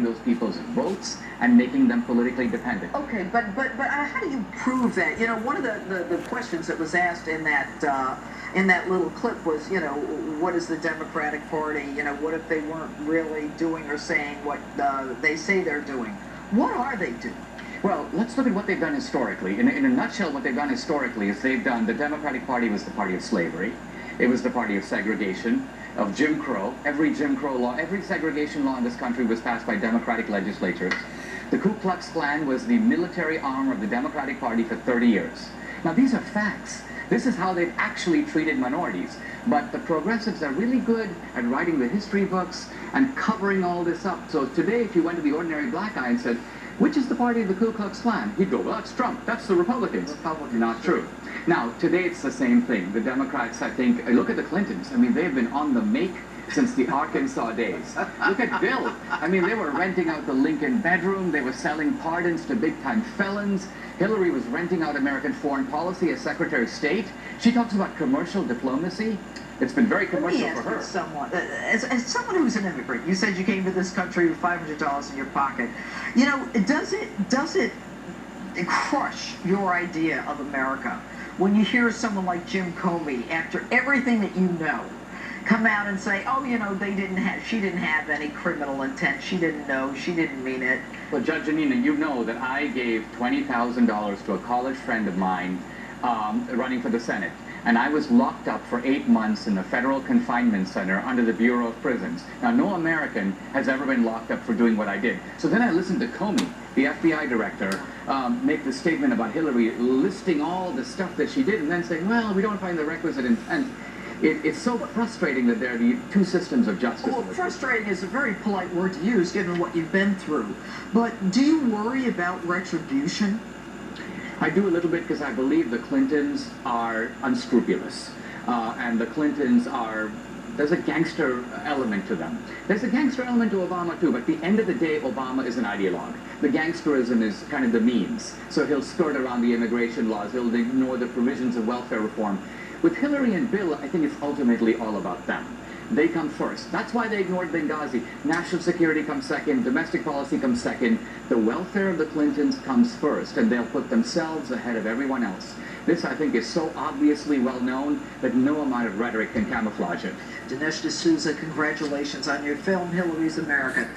those people's votes and making them politically dependent. Okay, but how do you prove that? You know, one of the questions that was asked in that little clip was, you know, what is the Democratic Party? You know, what if they weren't really doing or saying what they say they're doing? What are they doing? Well, let's look at what they've done historically. In a nutshell, what they've done historically is the Democratic Party was the party of slavery. It was the party of segregation, of Jim Crow. Every Jim Crow law, every segregation law in this country was passed by Democratic legislatures. The Ku Klux Klan was the military arm of the Democratic Party for 30 years. Now, these are facts. This is how they've actually treated minorities. But the progressives are really good at writing the history books and covering all this up. So today, if you went to the ordinary black guy and said, which is the party of the Ku Klux Klan? He'd go, well, that's Trump. That's the Republicans. Not true. Now, today it's the same thing. The Democrats, I think, look at the Clintons. I mean, they've been on the make since the Arkansas days. Look at Bill. I mean, they were renting out the Lincoln bedroom. They were selling pardons to big-time felons. Hillary was renting out American foreign policy as Secretary of State. She talks about commercial diplomacy. It's been very commercial for her. As someone who's an immigrant, you said you came to this country with $500 in your pocket. You know, does it crush your idea of America when you hear someone like Jim Comey, after everything that you know, come out and say, oh, you know, she didn't have any criminal intent, she didn't know, she didn't mean it? Well, Judge Jeanine, you know that I gave $20,000 to a college friend of mine running for the Senate. And I was locked up for 8 months in a federal confinement center under the Bureau of Prisons. Now, no American has ever been locked up for doing what I did. So then I listened to Comey, the FBI director, make the statement about Hillary, listing all the stuff that she did, and then saying, well, we don't find the requisite intent. It's so frustrating that there are the two systems of justice. Well, frustrating is a very polite word to use, given what you've been through. But do you worry about retribution? I do a little bit because I believe the Clintons are unscrupulous. And the Clintons there's a gangster element to them. There's a gangster element to Obama too, but at the end of the day, Obama is an ideologue. The gangsterism is kind of the means. So he'll skirt around the immigration laws, he'll ignore the provisions of welfare reform. With Hillary and Bill, I think it's ultimately all about them. They come first. That's why they ignored Benghazi. National security comes second, domestic policy comes second. The welfare of the Clintons comes first, and they'll put themselves ahead of everyone else. This, I think, is so obviously well known that no amount of rhetoric can camouflage it. Dinesh D'Souza, congratulations on your film, Hillary's America.